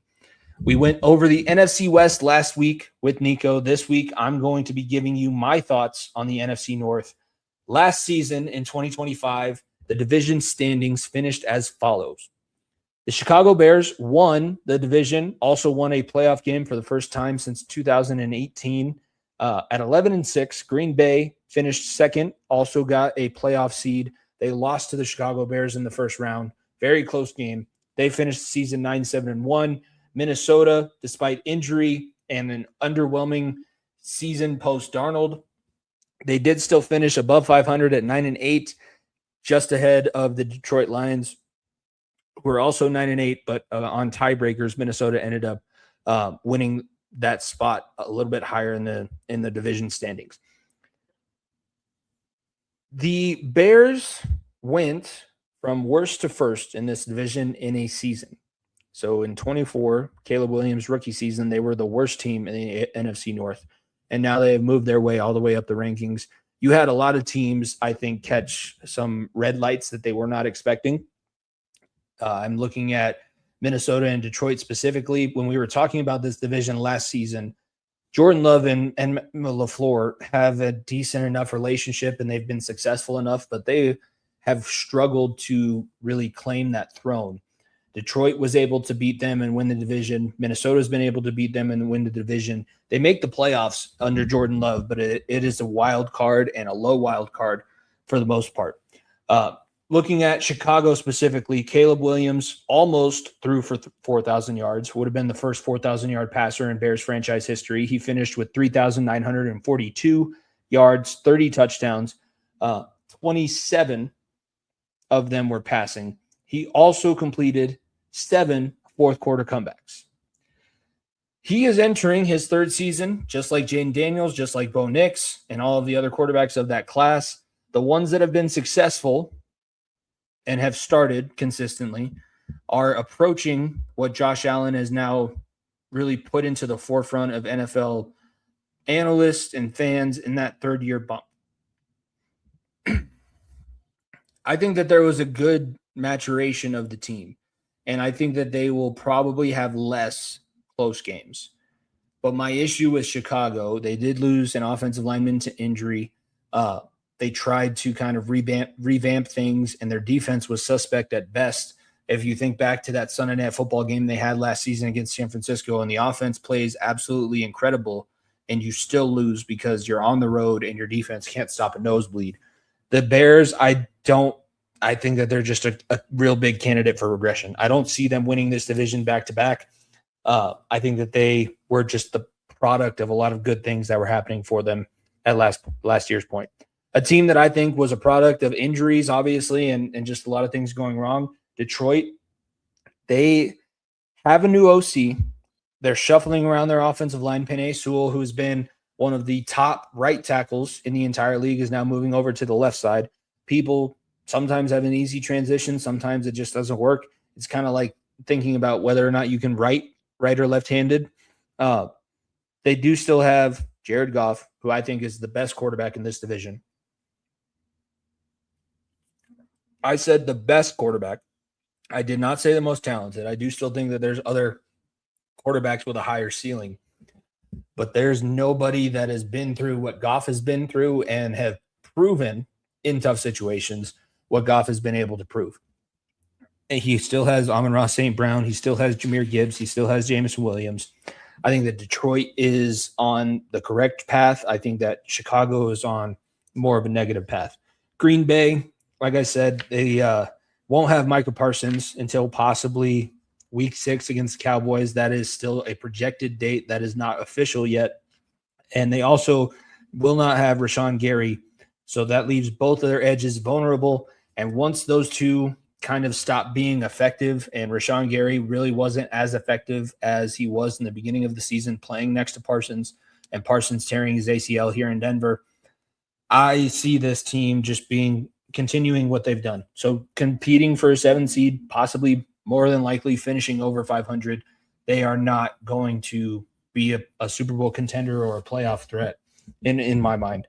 We went over the NFC West last week with Niko. This week, I'm going to be giving you my thoughts on the NFC North. Last season in 2025, the division standings finished as follows. The Chicago Bears won the division, also won a playoff game for the first time since 2018 at 11-6. Green Bay finished second, also got a playoff seed They lost to the Chicago Bears in the first round. Very close game. They finished the season 9-7-1. Minnesota, despite injury and an underwhelming season post Darnold, they did still finish above 500 at 9-8, just ahead of the Detroit Lions, who are also 9-8, but on tiebreakers, Minnesota ended up winning that spot a little bit higher in the division standings. The Bears went from worst to first in this division in a season. So in 24, Caleb Williams' rookie season, they were the worst team in the NFC North. And now they have moved their way all the way up the rankings. You had a lot of teams, I think, catch some red lights that they were not expecting. I'm looking at Minnesota and Detroit specifically. When we were talking about this division last season, Jordan Love and LaFleur have a decent enough relationship, and they've been successful enough, but they have struggled to really claim that throne. Detroit was able to beat them and win the division. Minnesota's been able to beat them and win the division. They make the playoffs under Jordan Love, but it is a wild card and a low wild card for the most part. Looking at Chicago specifically, Caleb Williams almost threw for 4,000 yards, would have been the first 4,000-yard passer in Bears franchise history. He finished with 3,942 yards, 30 touchdowns, 27 of them were passing. He also completed 7 fourth-quarter comebacks. He is entering his third season, just like Jaden Daniels, just like Bo Nix, and all of the other quarterbacks of that class. The ones that have been successful and have started consistently are approaching what Josh Allen has now really put into the forefront of NFL analysts and fans in that third-year bump. I think that there was a good maturation of the team, and I think that they will probably have less close games. But my issue with Chicago, they did lose an offensive lineman to injury. They tried to kind of revamp things, and their defense was suspect at best. If you think back to that Sunday Night Football game they had last season against San Francisco, and the offense plays absolutely incredible, and you still lose because you're on the road and your defense can't stop a nosebleed. The Bears, I think that they're just a real big candidate for regression. I don't see them winning this division back-to-back. I think that they were just the product of a lot of good things that were happening for them at last year's point. A team that I think was a product of injuries, obviously, and just a lot of things going wrong, Detroit. They have a new OC. They're shuffling around their offensive line. Penei Sewell, who's been one of the top right tackles in the entire league, is now moving over to the left side. People sometimes have an easy transition. Sometimes it just doesn't work. It's kind of like thinking about whether or not you can right or left-handed. They do still have Jared Goff, who I think is the best quarterback in this division. I said the best quarterback. I did not say the most talented. I do still think that there's other quarterbacks with a higher ceiling. But there's nobody that has been through what Goff has been through and have proven in tough situations what Goff has been able to prove. And he still has Amon-Ra St. Brown. He still has Jahmyr Gibbs. He still has Jameson Williams. I think that Detroit is on the correct path. I think that Chicago is on more of a negative path. Green Bay, like I said, they won't have Micah Parsons until possibly week 6 against the Cowboys. That is still a projected date. That is not official yet. And they also will not have Rashawn Gary. So that leaves both of their edges vulnerable. And once those two kind of stopped being effective, and Rashawn Gary really wasn't as effective as he was in the beginning of the season playing next to Parsons, and Parsons tearing his ACL here in Denver, I see this team just continuing what they've done. So competing for a 7 seed, possibly more than likely finishing over 500. They are not going to be a Super Bowl contender or a playoff threat in my mind.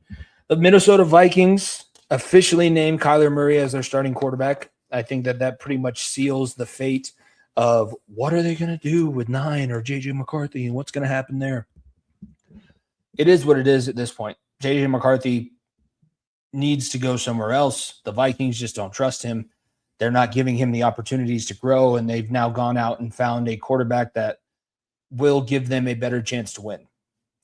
The Minnesota Vikings officially named Kyler Murray as their starting quarterback. I think that pretty much seals the fate of what are they going to do with 9 or JJ McCarthy and what's going to happen there. It is what it is at this point. JJ McCarthy needs to go somewhere else. The Vikings just don't trust him. They're not giving him the opportunities to grow, and they've now gone out and found a quarterback that will give them a better chance to win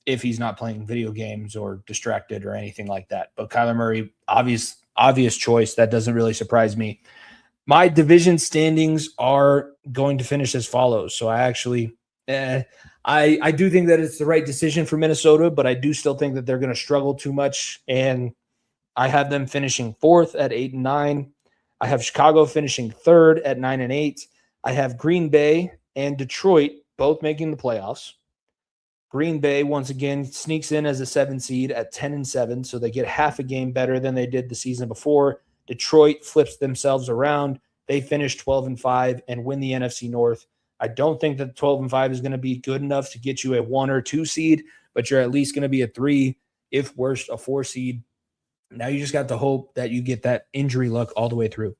if he's not playing video games or distracted or anything like that. But Kyler Murray obvious choice. That doesn't really surprise me. My division standings are going to finish as follows. So I actually, I do think that it's the right decision for Minnesota, but I do still think that they're going to struggle too much. And I have them finishing 4th at 8-9. I have Chicago finishing 3rd at 9-8. I have Green Bay and Detroit both making the playoffs. Green Bay, once again, sneaks in as a 7 seed at 10-7, so they get half a game better than they did the season before. Detroit flips themselves around. They finish 12-5 and win the NFC North. I don't think that 12-5 is going to be good enough to get you a 1 or 2 seed, but you're at least going to be a 3, if worst, a 4 seed. Now you just got to hope that you get that injury luck all the way through.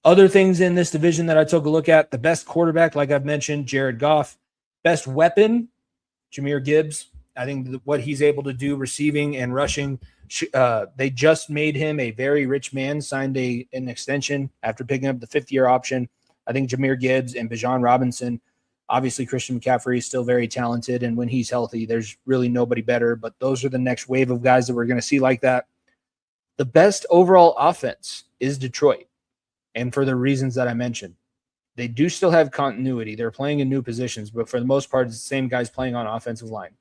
Other things in this division that I took a look at, the best quarterback, like I've mentioned, Jared Goff. Best weapon, Jahmyr Gibbs. I think what he's able to do receiving and rushing, they just made him a very rich man, signed an extension after picking up the 5th-year option. I think Jahmyr Gibbs and Bijan Robinson, obviously Christian McCaffrey is still very talented, and when he's healthy, there's really nobody better, but those are the next wave of guys that we're going to see like that. The best overall offense is Detroit, and for the reasons that I mentioned. They do still have continuity. They're playing in new positions, but for the most part, it's the same guys playing on offensive line.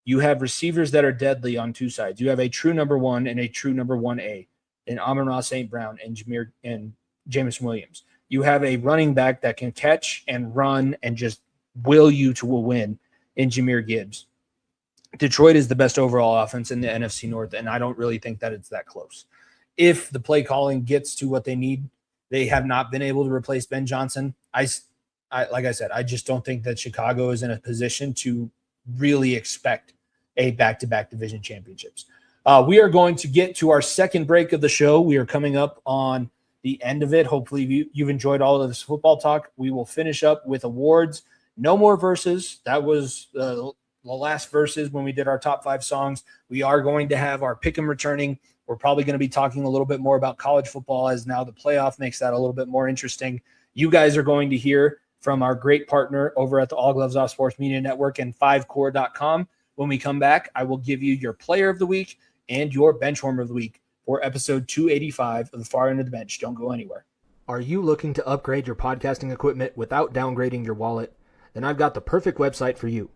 You have receivers that are deadly on 2 sides. You have a true number 1 and a true number 1A in Amon-Ra St. Brown and Jameson Williams. You have a running back that can catch and run and just will you to a win in Jahmyr Gibbs. Detroit is the best overall offense in the NFC North, and I don't really think that it's that close. If the play calling gets to what they need, they have not been able to replace Ben Johnson. I like I said, I just don't think that Chicago is in a position to really expect a back-to-back division championships. We are going to get to our second break of the show. We are coming up on the end of it. Hopefully you've enjoyed all of this football talk. We will finish up with awards. No more verses. That was the last verses when we did our top 5 songs. We are going to have our pick'em returning. We're probably going to be talking a little bit more about college football, as now the playoff makes that a little bit more interesting. You guys are going to hear from our great partner over at the All Gloves Off Sports Media Network and 5core.com. When we come back, I will give you your player of the week and your benchwarmer of the week for episode 285 of the Far End of the Bench. Don't go anywhere. Are you looking to upgrade your podcasting equipment without downgrading your wallet? Then I've got the perfect website for you.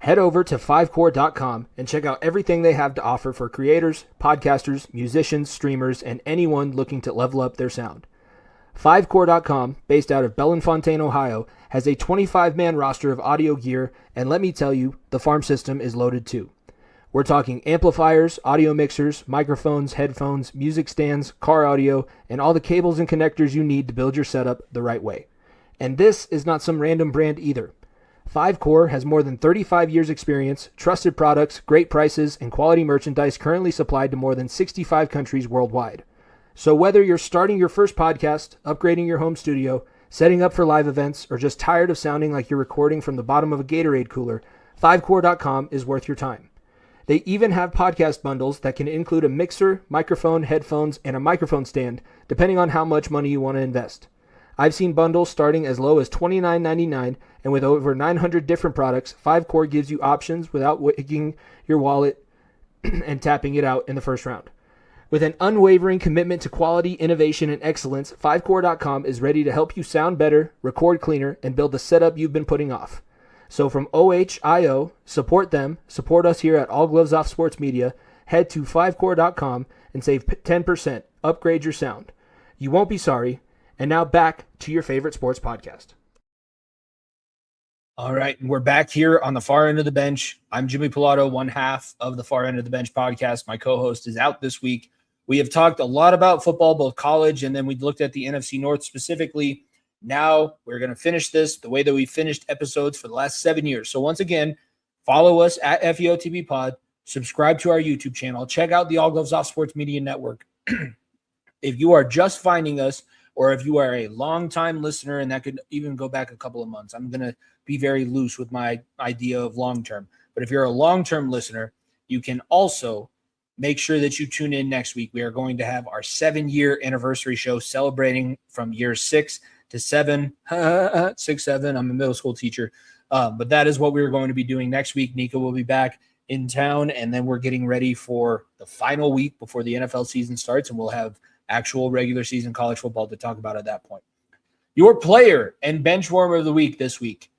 Head over to 5core.com and check out everything they have to offer for creators, podcasters, musicians, streamers, and anyone looking to level up their sound. 5core.com, based out of Bellefontaine, Ohio, has a 25-man roster of audio gear, and let me tell you, the farm system is loaded too. We're talking amplifiers, audio mixers, microphones, headphones, music stands, car audio, and all the cables and connectors you need to build your setup the right way. And this is not some random brand either. 5Core has more than 35 years experience, trusted products, great prices, and quality merchandise currently supplied to more than 65 countries worldwide. So whether you're starting your first podcast, upgrading your home studio, setting up for live events, or just tired of sounding like you're recording from the bottom of a Gatorade cooler, 5core.com is worth your time. They even have podcast bundles that can include a mixer, microphone, headphones, and a microphone stand, depending on how much money you want to invest. I've seen bundles starting as low as $29.99, and with over 900 different products, 5Core gives you options without wigging your wallet and tapping it out in the first round. With an unwavering commitment to quality, innovation, and excellence, 5core.com is ready to help you sound better, record cleaner, and build the setup you've been putting off. So from OHIO, support them, support us here at All Gloves Off Sports Media, head to 5core.com and save 10%. Upgrade your sound. You won't be sorry. And now back to your favorite sports podcast. All right, and we're back here on the Far End of the Bench. I'm Jimmy Pilato, one half of the Far End of the Bench podcast. My co-host is out this week. We have talked a lot about football, both college, and then we looked at the NFC North specifically. Now we're going to finish this the way that we finished episodes for the last 7 years. So once again, follow us at FEOTB Pod, subscribe to our YouTube channel, check out the All Gloves Off Sports Media Network. If you are just finding us, or if you are a long-time listener, and that could even go back a couple of months, I'm going to be very loose with my idea of long-term. But if you're a long-term listener, you can also make sure that you tune in next week. We are going to have our 7-year anniversary show celebrating from year 6 to 7. 6, 7. I'm a middle school teacher. But that is what we're going to be doing next week. Niko will be back. in town, and then we're getting ready for the final week before the NFL season starts, and we'll have actual regular season college football to talk about at that point. Your player and bench warmer of the week this week.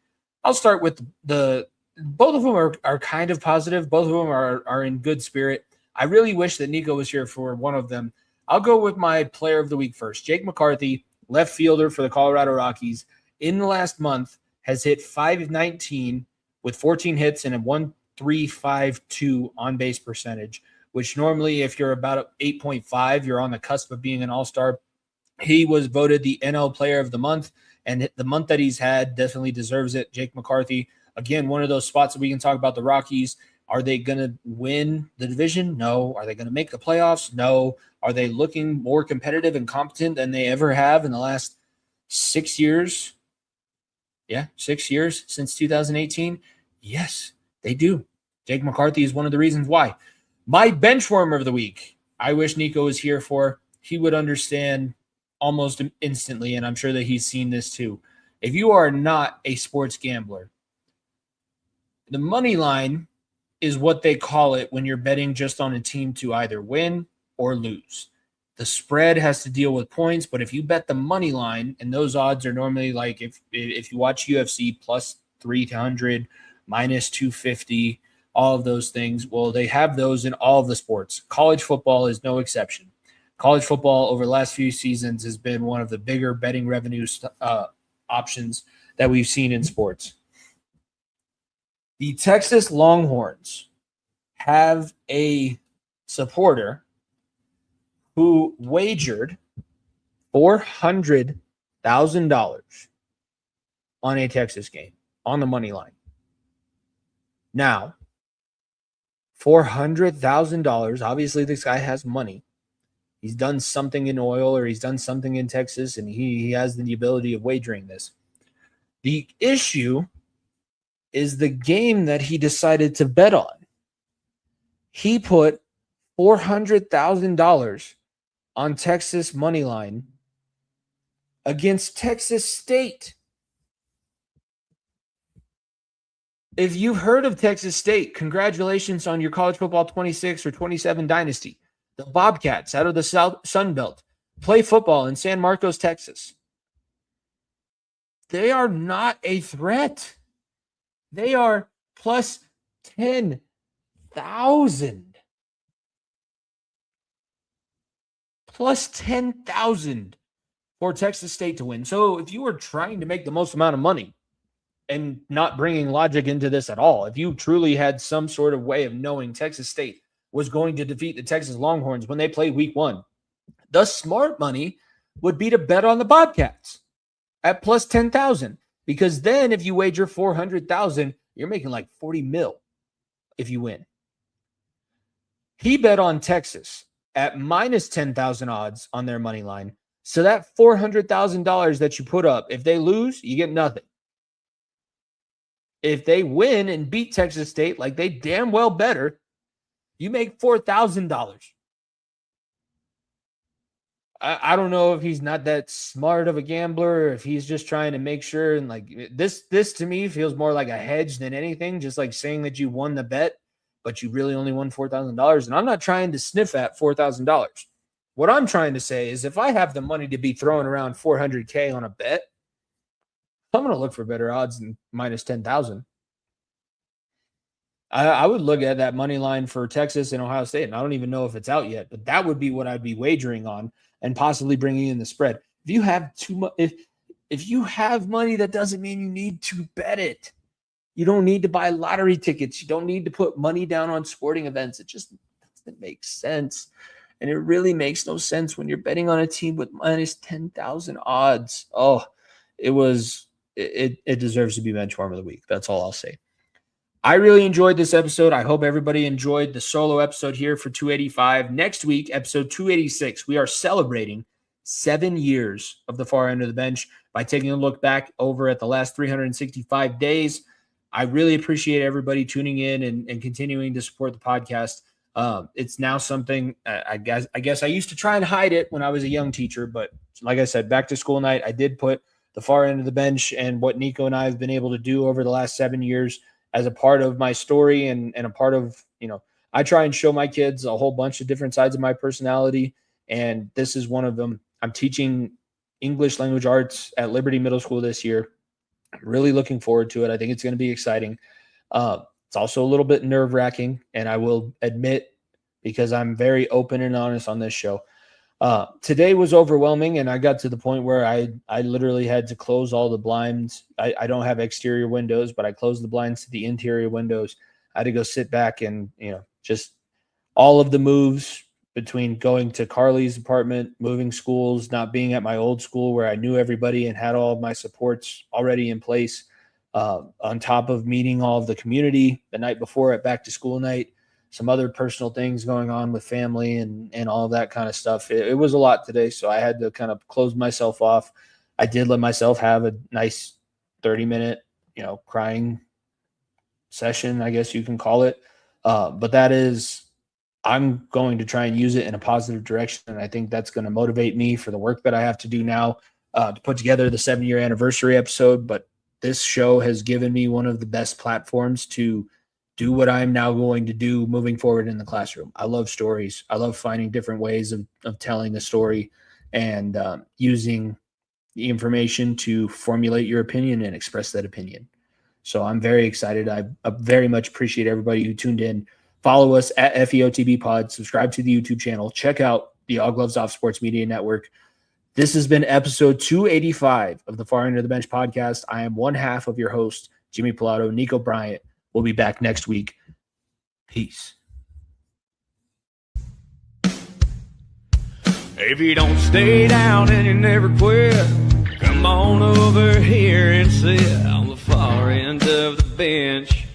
I'll start with both of them are kind of positive. Both of them are in good spirit. I really wish that Niko was here for one of them. I'll go with my player of the week first. Jake McCarthy, left fielder for the Colorado Rockies, in the last month has hit .519 with 14 hits and a 1.352 on-base percentage, which normally if you're about 8.5, you're on the cusp of being an all-star. He was voted the NL Player of the Month, and the month that he's had definitely deserves it. Jake McCarthy, again, one of those spots that we can talk about the Rockies. Are they going to win the division? No. Are they going to make the playoffs? No. Are they looking more competitive and competent than they ever have in the last 6 years? Yeah, 6 years since 2018? Yes, they do. Jake McCarthy is one of the reasons why. My bench warmer of the week, I wish Niko was here for. He would understand almost instantly, and I'm sure that he's seen this too. If you are not a sports gambler, the money line is what they call it when you're betting just on a team to either win or lose. The spread has to deal with points, but if you bet the money line, and those odds are normally like if you watch UFC plus 300, minus 250, all of those things, well, they have those in all of the sports. College football is no exception. College football over the last few seasons has been one of the bigger betting revenue options that we've seen in sports. The Texas Longhorns have a supporter who wagered $400,000 on a Texas game on the money line. Now, $400,000, obviously this guy has money. He's done something in oil or he's done something in Texas, and he has the ability of wagering this. The issue is the game that he decided to bet on. He put $400,000 on Texas money line against Texas State. If you've heard of Texas State, congratulations on your college football 26 or 27 dynasty. The Bobcats out of the Sun Belt play football in San Marcos, Texas. They are not a threat. They are plus 10,000. Plus 10,000 for Texas State to win. So if you were trying to make the most amount of money and not bringing logic into this at all, if you truly had some sort of way of knowing Texas State was going to defeat the Texas Longhorns when they played week 1, the smart money would be to bet on the Bobcats at plus 10,000. Because then if you wager 400,000, you're making like 40 mil if you win. He bet on Texas at minus 10,000 odds on their money line. So that $400,000 that you put up, if they lose, you get nothing. If they win and beat Texas State like they damn well better, you make $4,000. I don't know if he's not that smart of a gambler or if he's just trying to make sure. And like this to me feels more like a hedge than anything, just like saying that you won the bet, but you really only won $4,000. And I'm not trying to sniff at $4,000. What I'm trying to say is if I have the money to be throwing around $400K on a bet, I'm going to look for better odds than minus 10,000. I would look at that money line for Texas and Ohio State, and I don't even know if it's out yet, but that would be what I'd be wagering on and possibly bringing in the spread. If you have too much, if you have money, that doesn't mean you need to bet it. You don't need to buy lottery tickets. You don't need to put money down on sporting events. It just doesn't make sense. And it really makes no sense when you're betting on a team with minus 10,000 odds. Oh, it deserves to be Benchwarmer of the week. That's all I'll say. I really enjoyed this episode. I hope everybody enjoyed the solo episode here for 285. Next week, episode 286, we are celebrating 7 years of the far end of the bench by taking a look back over at the last 365 days. I really appreciate everybody tuning in and continuing to support the podcast. It's now something I guess I used to try and hide it when I was a young teacher, but like I said, back to school night, I did put the far end of the bench and what Niko and I have been able to do over the last 7 years as a part of my story and a part of, I try and show my kids a whole bunch of different sides of my personality. And this is one of them. I'm teaching English language arts at Liberty Middle School this year. I'm really looking forward to it. I think it's going to be exciting. It's also a little bit nerve-wracking, and I will admit, because I'm very open and honest on this show, today was overwhelming, and I got to the point where I literally had to close all the blinds. I don't have exterior windows, but I closed the blinds to the interior windows. I had to go sit back and, just all of the moves between going to Carly's apartment, moving schools, not being at my old school where I knew everybody and had all of my supports already in place, on top of meeting all of the community the night before at back to school night, some other personal things going on with family and all of that kind of stuff. It was a lot today, so I had to kind of close myself off. I did let myself have a nice 30-minute, crying session, I guess you can call it. But that is, I'm going to try and use it in a positive direction. And I think that's going to motivate me for the work that I have to do now, to put together the 7-year anniversary episode. But this show has given me one of the best platforms to do what I'm now going to do moving forward in the classroom. I love stories. I love finding different ways of telling the story and using the information to formulate your opinion and express that opinion. So I'm very excited. I very much appreciate everybody who tuned in. Follow us at FEOTB Pod. Subscribe to the YouTube channel. Check out the All Gloves Off Sports Media Network. This has been episode 285 of the Far End of the Bench podcast. I am one half of your host, Jimmy Pilato. Niko Bryant will be back next week. Peace. If you don't stay down and you never quit, come on over here and sit on the far end of the bench.